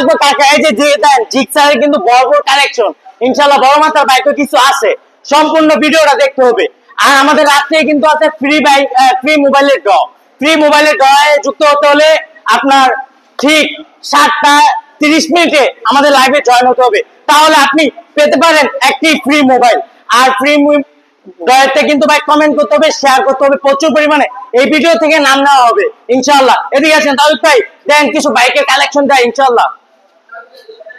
লাগবে কাকা, এই যে দেন জিক্সারের কিন্তু ভরপুর কালেকশন, ইনশাআল্লাহ বড় মাত্রার বাইকও কিছু আছে, সম্পূর্ণ ভিডিওটা দেখতে হবে। আর আমাদের রাত্রে কিন্তু আছে ফ্রি বাইক, ফ্রি মোবাইলের ড্র। ফ্রি মোবাইলের ড্রয়ে যুক্ত হতে হলে আপনার ঠিক 7:30 আমাদের লাইভে জয়েন হতে হবে, তাহলে আপনি পেতে পারেন একটি ফ্রি মোবাইল। আর ফ্রি ড্রয়েতে কিন্তু ভাই কমেন্ট করতে হবে, শেয়ার করতে হবে প্রচুর পরিমাণে, এই ভিডিও থেকে নাম নেওয়া হবে ইনশাআল্লাহ। এদিকে আসেন তাহলে ভাই, দেন কিছু বাইকের কালেকশন দেয় ইনশাআল্লাহ।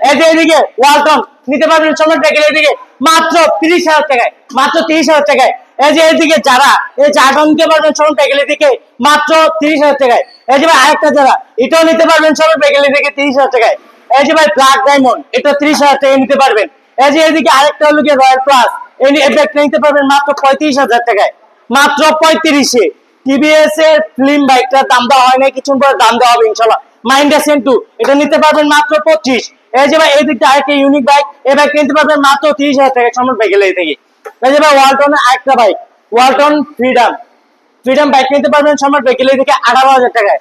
এই যে এদিকে ওয়ালটন নিতে পারবেন সম্রাট বাইকের, এদিকে মাত্র 30,000 টাকায়, মাত্র 30,000 টাকায়। এই যে এদিকে যারা এই জারটা নিতে পারবেন সম্রাট বাইকের, এদিকে মাত্র 30,000 টাকায়। এই যে ভাই আরেকটা যারা এটাও নিতে পারবেন সম্রাট বাইকের, এদিকে 30,000 টাকায়। এই যে ভাই ব্ল্যাক ডায়মন্ড, এটা 30,000 টাকায় নিতে পারবেন। এই যে এদিকে আরেকটা হলো গিয়ে রয়্যাল প্লাস, এই ব্যাগটা নিতে পারবেন মাত্র 35,000 টাকায়, মাত্র 35-এ। টিভিএস এর ফিল্ম বাইকটার দাম দেওয়া হয় না, কিছু পরে দাম দেওয়া হবে ইনশাআল্লাহ। মাইন্ডা সেন্টু এটা নিতে পারবেন মাত্র 25। এই যে ভাই এই দিকটা আরেকটা ইউনিক বাইক, এই বাইক নিতে পারবেন মাত্র 30,000 টাকা সম্রাট বাইকের থেকে। এই যে ভাই ওয়ালটনের আরেকটা bike, Walton freedom, freedom bike নিতে পারবেন সম্রাট বাইকের থেকে 18,000 টাকায়,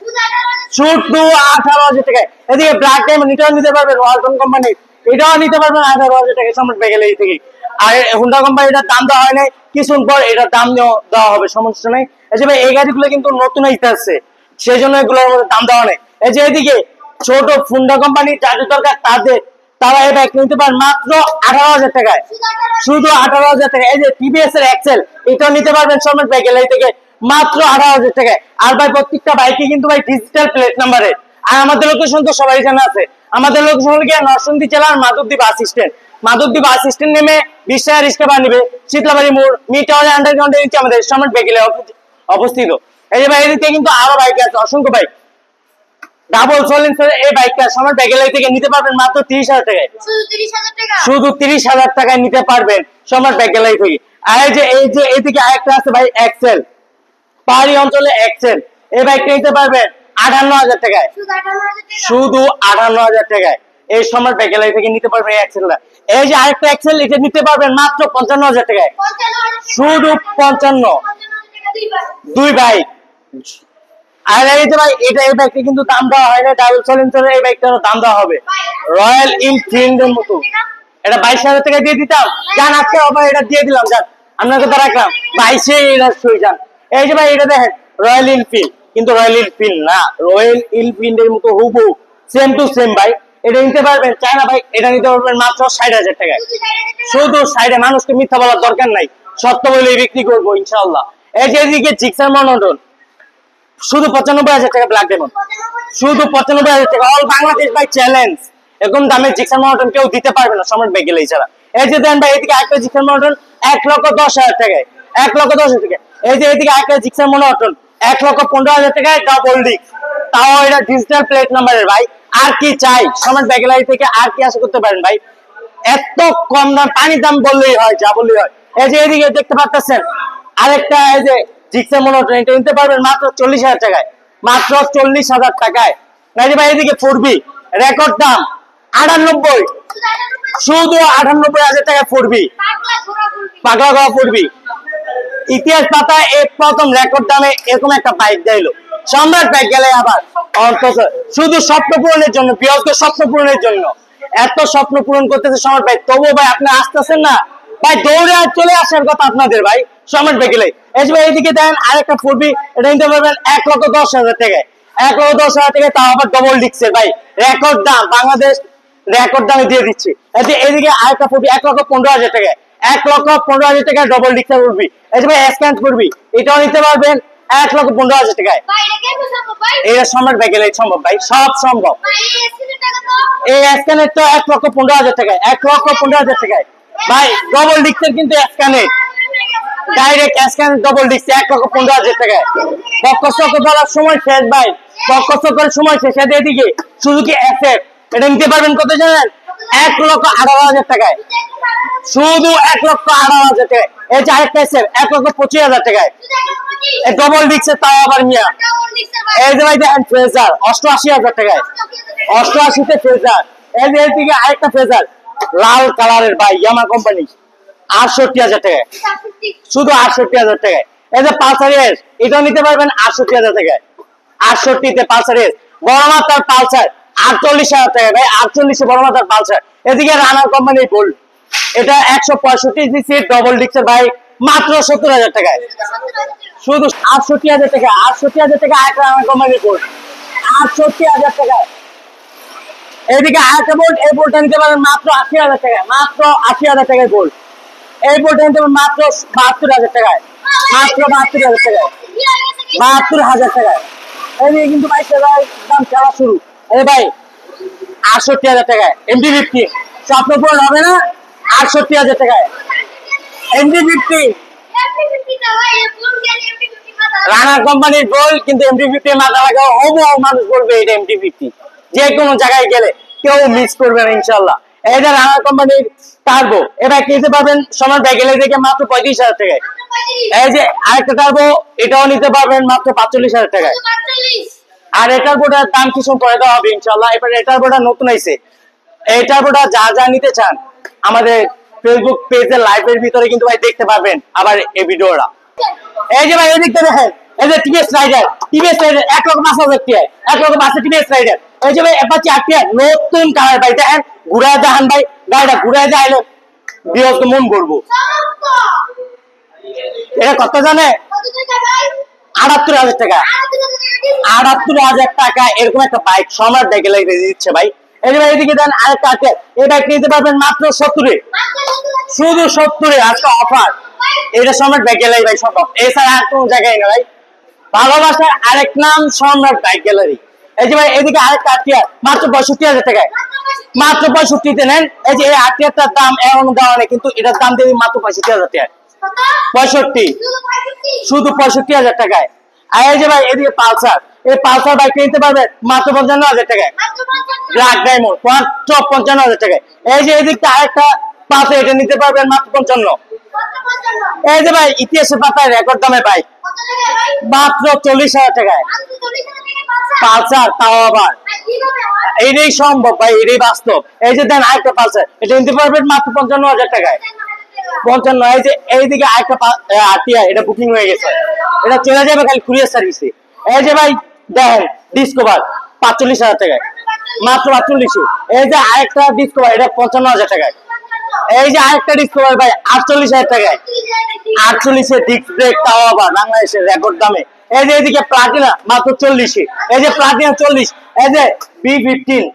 শুধু 18,000 টাকায়। এদিকে ব্ল্যাক ডায়মন্ড এটাও নিতে পারবেন ওয়ালটন কোম্পানির, এটাও নিতে পারবেন 18,000 টাকা সম্রাট বাইকের থেকে। আর হোন্ডা কোম্পানিটার দাম দেওয়া হয় নাই, কিছুক্ষণ পর এটার দাম দেওয়া হবে, সমস্যা নেই। এই যে ভাই এই গাড়িগুলো কিন্তু নতুন আসছে, সেই জন্য এগুলোর মধ্যে দাম দেওয়া নেই। এই যে এদিকে ছোট হোন্ডা কোম্পানি যাদের দরকার তারা এই বাইক নিতে পারেন মাত্র 18,000 টাকায়, শুধু 18,000 টাকা। এই যে টিভিএস এর এক্সেল এটাও নিতে পারবেন সম্রাট বাইকের থেকে মাত্র 18,000 টাকায়। আর ভাই প্রত্যেকটা বাইকে কিন্তু ভাই ডিজিটাল প্লেট নাম্বারের। আর আমাদের লোকেশন তো সবাই জানা আছে, আমাদের লোকেশন হলো গিয়ে নরসিংদী জেলার Madhabdi bus stand. Madhabdi bus stand নেমে 20 টাকা রিক্সা ভাড়া নিবে, শীতলাবাড়ি মোড় মিটাওয়ার আন্ডারগ্রাউন্ডের নিচে আমাদের সম্রাট বাইকের অবস্থিত। এই যে ভাই এদিকে কিন্তু আরো বাইক আছে, অসংখ্য বাইক। ডাবল সাইলেন্সার এই বাইকটা সম্রাট বাইকের থেকে নিতে পারবেন মাত্র 30,000 টাকায়, শুধু 30,000 টাকায় নিতে পারবেন সম্রাট বাইকের থেকে। আর এই যে এইদিকে আরেকটা আছে ভাই এক্সেল, পাহাড়ি অঞ্চলে এক্সেল, এই বাইকটা নিতে পারবেন 58,000 টাকায়, শুধু 58,000 টাকায়। এই সম্রাট বাইকের থেকে নিতে পারবেন এই এক্সেলটা। এই যে আরেকটা এক্সেল এটা নিতে পারবেন মাত্র 55,000 টাকায়, শুধু 55, দুই বাইক। আর এই যে ভাই এই বাইকটা কিন্তু দাম দেওয়া হয় না, ডাবল সাইলেন্সারের এই বাইকটার দাম দেওয়া হবে রয়্যাল এনফিল্ডের মতো, এটা 22,000 টাকা দিয়ে দিতাম, জান আজকে আবার এটা দিয়ে দিলাম, জান আপনাকে তো রাখলাম 22-এ এটা শুই যান। এই যে ভাই এটা দেখেন রয়্যাল এনফিল্ড, কিন্তু রয়্যাল এনফিল্ড না, রয়্যাল এনফিল্ডের মতো হুবহু সেম টু সেম ভাই, এটা নিতে পারবেন। চায়না ভাই এটা নিতে পারবেন মাত্র 60,000 টাকায়, শুধু 60-এ। মানুষকে মিথ্যা বলার দরকার নাই, সত্য বলেই বিক্রি করবো ইনশাআল্লাহ। এই যে এদিকে জিক্সার মনোটন শুধু 95,000 টাকা, ব্ল্যাক ডায়মন্ড শুধু 95,000 টাকা, অল বাংলাদেশ ভাই চ্যালেঞ্জ। এরকম দামে জিক্সার মনোটন কেউ দিতে পারবে না সম্রাট বাইকের ছাড়া। এই যে দেন ভাই এদিকে একটা জিক্সার মনোটন 1,10,000 টাকায়, 1,10,000 টাকা। এই যে এদিকে একটা জিক্সার মনোটন 1,15,000 টাকায় ডাবল ডিস্ক, তাও এটা ডিজিটাল প্লেট নাম্বারের ভাই। আর কি চাই সম্রাট বাইকের থেকে, আর কি আশা করতে পারেন ভাই? এত কম দাম, পানির দাম বললেই হয়, যা বললেই হয়। এই যে এদিকে দেখতে পাচ্ছেন আরেকটা এই যে জিক্সার মনোটন, এটা নিতে পারবেন মাত্র 40,000 টাকায়, মাত্র 40,000 টাকায়। এই যে ভাই এদিকে 4B রেকর্ড দাম 98, শুধু 98,000 টাকা 4B, পাগলা ঘোড়া 4B। ইতিহাস পাতায় এই প্রথম রেকর্ড দামে এরকম একটা বাইক দিলো সম্রাট বাইক গেলে আবার, অন্তত শুধু স্বপ্ন পূরণের জন্য, বৃহৎ স্বপ্ন পূরণের জন্য এত স্বপ্ন পূরণ করতেছে সম্রাট বাইক। তবুও ভাই আপনি আসতেছেন না ভাই, দৌড়ে চলে আসার কথা আপনাদের ভাই সম্রাট বাইক গেলে। এই যে এইদিকে দেন আরেকটা 4B, এটা নিতে পারবেন 1,10,000 টাকায়, 1,10,000 টাকায়, তাও আবার ডবল ডিস্কের ভাই, রেকর্ড দাম, বাংলাদেশ রেকর্ড দামে দিয়ে দিচ্ছি। এই যে এইদিকে আরেকটা 4B 1,15,000 টাকায়, 1,15,000 টাকায় ডবল ডিস্কের 4B। এই যে ভাই স্ক্যান 4B এটাও নিতে পারবেন 1,15,000 টাকায়। এটা সম্রাট বাইকের সম্ভব ভাই, সব সম্ভব। এই স্ক্যানের তো 1,15,000 টাকায়, 1,15,000 টাকায় ভাই, ডবল ডিস্কের কিন্তু স্ক্যানের, ডাইরেক্ট স্ক্যান ডবল ডিস্ক 1,15,000 টাকায়। বকসক বলার সময় শেষ ভাই, বকসক করার সময় শেষ। এদিকে সুজুকি এসএফ এটা নিতে পারবেন কত জানেন? 1,18,000 টাকায়, শুধু 1,18,000 টাকায়। এই যে আরেকটা এসএফ 1,25,000 টাকায়, ডবল ডিস্কের, তাও আবার মিয়া। এই যে ভাই দেখেন ফ্রেজার 88,000 টাকায়, 88-তে ফ্রেজার। এই যে এদিকে আরেকটা ফ্রেজার লাল কালারের ভাই, ইয়ামা কোম্পানি 68,000 টাকায়, শুধু 68,000 টাকায়। এই যে পালসার এস এটাও নিতে পারবেন 68,000 টাকায়, 68-তে পালসার এস, বড় মাত্রার পালসার 48,000 টাকা ভাই, 48 বড় মাথার পালসার। এদিকে রানার কোম্পানির বোল্ট, এটা 165 সিসি ডবল ডিক্সের ভাই, মাত্র 70,000 টাকায়, শুধু 68,000 টাকা, 68,000 টাকা এক রানার কোম্পানির বোল্ট, 68,000 টাকায়। এদিকে আরেকটা বোল্ট, এই বোল্টটা নিতে পারেন মাত্র 80,000 টাকায়, মাত্র 80,000 টাকায় বোল্ট। এই বোল্টটা নিতে পারেন মাত্র 72,000 টাকায়, মাত্র 72,000 টাকায়, 72,000 টাকায়। এদিকে কিন্তু ভাই দাম খেলা শুরু। এই ভাই 68,000 টাকায় MT-50, স্বপ্ন পূরণ হবে না? 68,000 টাকায় MT-50, রানা কোম্পানির গোল, কিন্তু MT-50 মাথা লাগাও হবো, মানুষ বলবে এটা MT-50, যে কোনো জায়গায় গেলে কেউ মিস করবে না ইনশাল্লাহ। এটা রানা কোম্পানির টার্বো, এটা কিনতে পারবেন সময় ব্যাগেলে থেকে মাত্র 35,000 টাকায়। এই যে আরেকটা টার্বো, এটাও নিতে পারবেন মাত্র 45,000 টাকায়। আর এটার বোটার দাম কিছু পরে দেওয়া হবে ইনশাল্লাহ। এবার এটার বোটা নতুন আইছে, এটার বোটা যা যা নিতে চান আমাদের ফেসবুক পেজের লাইভের ভিতরে কিন্তু ভাই দেখতে পারবেন আবার এই ভিডিওটা। এই যে ভাই এদিকটা দেখেন, এই যে টিভিএস রাইডার, 1,50,000 টাকা, 1,50,000 টিভিএস রাইডার। এই যে ভাই অ্যাপাচি 8 নতুন কালার ভাই, দেখেন ঘুরায় দেখান ভাই, গাড়িটা ঘুরায় দেখাইলে বিরক্ত মন করবো। এটা কত জানে? 78,000 টাকা, 78,000 টাকা এরকম একটা বাইক সম্রাট বাইকে লাগিয়ে দিচ্ছে ভাই। এই যে ভাই এদিকে দেন আরেকটা আছে, এই বাইক নিতে পারবেন মাত্র 70, শুধু 70 আজকে অফার। এটা সম্রাট বাইক গ্যালারি ভাই সম্ভব, এছাড়া আর কোনো জায়গায় না ভাই। ভালোবাসার আরেক নাম সম্রাট বাইক গ্যালারি। এই যে ভাই এদিকে আরেকটা আটিয়া মাত্র 65,000 টাকায়, মাত্র 65-তে নেন। এই যে এই আটিয়াটার দাম এমন দেওয়া নেই, কিন্তু এটার দাম দিয়ে মাত্র 65,000 টাকায়, 65, শুধু 65,000 টাকায়। আর এই যে ভাই এদিকে পালসার, এই পালসার বাইক নিতে পারবেন মাত্র 55,000 টাকায়, ব্ল্যাক ডায়মন্ড মাত্র 55,000 টাকায়। এই যে এদিকটা আরেকটা পালসার, এটা নিতে পারবেন মাত্র 55। এই যে ভাই ইতিহাসের পাতায় রেকর্ড দামে বাইক, মাত্র 40,000 টাকায় পালসার, তাও আবার এটাই সম্ভব ভাই, এটাই বাস্তব। এই যে দেন আরেকটা পালসার, এটা নিতে পারবেন মাত্র 55,000 টাকায়, 55। এই যে এইদিকে আরেকটা আটিয়া, এটা বুকিং হয়ে গেছে, এটা চলে যাবে খালি কুরিয়ার সার্ভিসে। এই যে ভাই দেখেন ডিসকভার 45,000 টাকায়, মাত্র 45। এই যে আরেকটা ডিসকভার, এটা 55,000 টাকায়। এই যে আরেকটা ডিসকভার ভাই 48,000 টাকায়, 48 ডিস্ক ব্রেক, তাও আবার বাংলাদেশের রেকর্ড দামে। এই যে এদিকে প্লাটিনা মাত্র 40, এই যে প্লাটিনা 40। এই যে B15,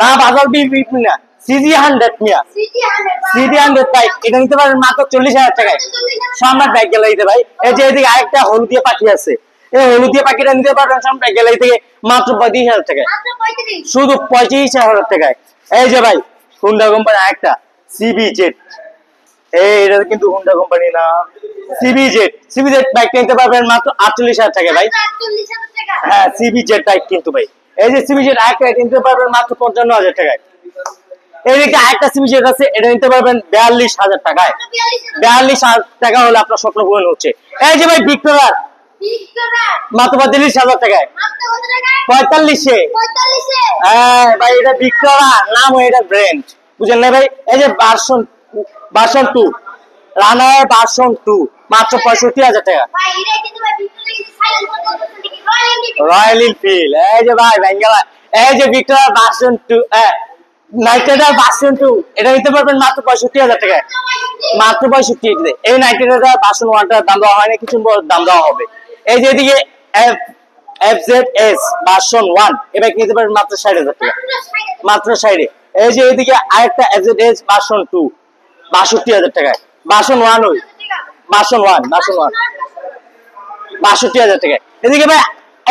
না বাজার B15 না, CG100 মিয়া, CG100 বাইক, এটা নিতে পারেন মাত্র 40,000 টাকায় সম্রাট বাইক গ্যালারিতে ভাই। এই যে এদিকে আরেকটা হলুদিয়া পাখি আছে, এই হলুদিয়া পাখিটা নিতে পারবেন সম্রাট বাইক গ্যালারি থেকে মাত্র 35,000 টাকায়, শুধু 35,000 টাকায়। এই যে ভাই হুন্ডা কোম্পানি আরেকটা CBZ, এটা কিন্তু হুন্ডা কোম্পানি না, CBZ বাইক নিতে পারবেন মাত্র 48,000 টাকায় ভাই। হ্যাঁ CBZ বাইক কিন্তু ভাই, এই যে CBZ আরেকটা নিতে পারবেন মাত্র 55,000 টাকায়। এদিকে আরেকটা CBZ আছে, এটা নিতে পারবেন 42,000 টাকায়, 42,000 টাকা হলে আপনার স্বপ্ন পূরণ হচ্ছে। এই যে ভাই ভিক্টোরিয়া মাত্র 45,000 টাকায়, 45-এ। হ্যাঁ ভাই এটা ভিক্টোরিয়া নাম, এটা ব্র্যান্ড, বুঝলেন না ভাই। এই যে ভার্সন 2, রানার ভার্সন 2 মাত্র 65,000 টাকা, রয়্যাল এনফিল্ড। এই যে ভাই বেঙ্গালা, এই যে Victoria version 2, Knight Rider version 2, এটা নিতে পারবেন মাত্র 65,000 টাকায়, মাত্র 65। এই নাইট রাইডার ভার্সন 1টার দাম দেওয়া হয়নি, কিছু দাম দেওয়া হবে। এই যে এদিকে FZS ভার্সন 1, এবার নিতে পারবেন মাত্র 60,000 টাকা, মাত্র 60। এই যে এদিকে আরেকটা FZS ভার্সন 2 62,000 টাকায়, ভার্সন 1, ওই ভার্সন 1 62,000 টাকায়। এদিকে ভাই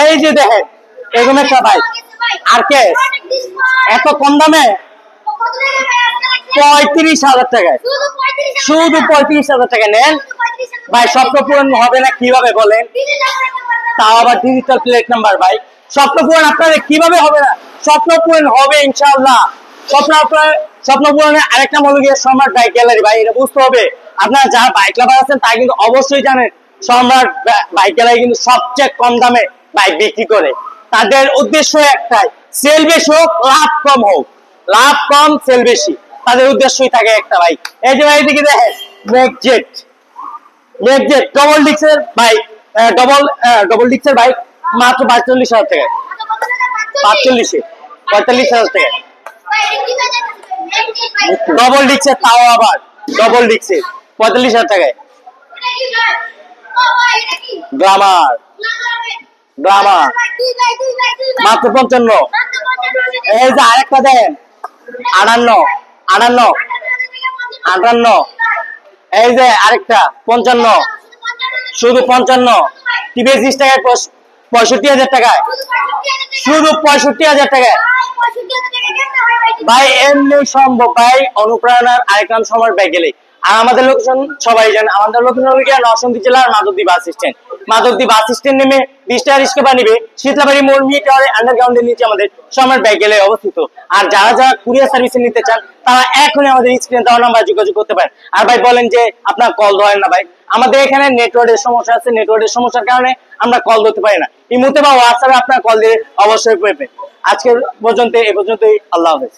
এই যে দেখেন এরকম একটা বাইক আরকেএস, এত কম দামে 35,000 টাকায়, শুধু 35,000 টাকা নেন ভাই, স্বপ্ন পূরণ হবে না কিভাবে বলেন? তাও আবার ডিজিটাল প্লেট নাম্বার ভাই, স্বপ্ন পূরণ আপনাদের কিভাবে হবে না? স্বপ্ন পূরণ হবে ইনশাআল্লাহ। স্বপ্ন পূরণের আরেকটা মূল্য গিয়ে সম্রাট বাইক গ্যালারি ভাই, এটা বুঝতে হবে। আপনারা যারা বাইক লাভার আছেন তারা কিন্তু অবশ্যই জানেন সম্রাট বাইক গ্যালারি কিন্তু সবচেয়ে কম দামে বাইক বিক্রি করে। তাদের উদ্দেশ্য একটাই, সেল বেশি হোক লাভ কম হোক, লাভ কম সেল বেশি, তাদের উদ্দেশ্যই থাকে একটা বাইক। এই যে ভাই এদিকে দেখেন ম্যাকজেট ডবল ডিক্সের বাইক, ডবল ডিক্সের বাইক মাত্র 42,000 টাকায়, 45-এ 45,000 টাকা। ডবল ডিক্সের, তাও আবার ডবল ডিক্সের 45,000 টাকায়। গ্লামার গ্লামার মাত্র 55। এই যে আরেকটা দেন 58 58 58। এই যে আরেকটা 55, শুধু 55। টিভিএস 20 টাকায় 65,000 টাকায়, শুধু 65,000 টাকায় ভাই। এমনি সম্ভব ভাই, অনুপ্রেরণার আরেক নাম সমর ব্যাগ গেলে। আর আমাদের লোকেশন সবাই জানে, আমাদের লোকেশন হলো গিয়ে নরসিংদী জেলার Madhabdi bus stand. Madhabdi bus stand নেমে 20 টাকা রিক্সা বা নিবে, শীতলাবাড়ি মোড় মিটারে আন্ডারগ্রাউন্ডের নিচে আমাদের সমর ব্যাগ গেলে অবস্থিত। আর যারা যারা কুরিয়ার সার্ভিসে নিতে চান তারা এখনই আমাদের স্ক্রিনে দেওয়া নাম্বার যোগাযোগ করতে পারেন। আর ভাই বলেন যে আপনার কল ধরেন না ভাই, আমাদের এখানে নেটওয়ার্কের সমস্যা আছে, নেটওয়ার্কের সমস্যার কারণে আমরা কল ধরতে পারি না। ইমোতে বা হোয়াটসঅ্যাপে আপনার কল দিয়ে অবশ্যই পেবেন। আজকের পর্যন্ত এই পর্যন্তই, আল্লাহ হাফেজ।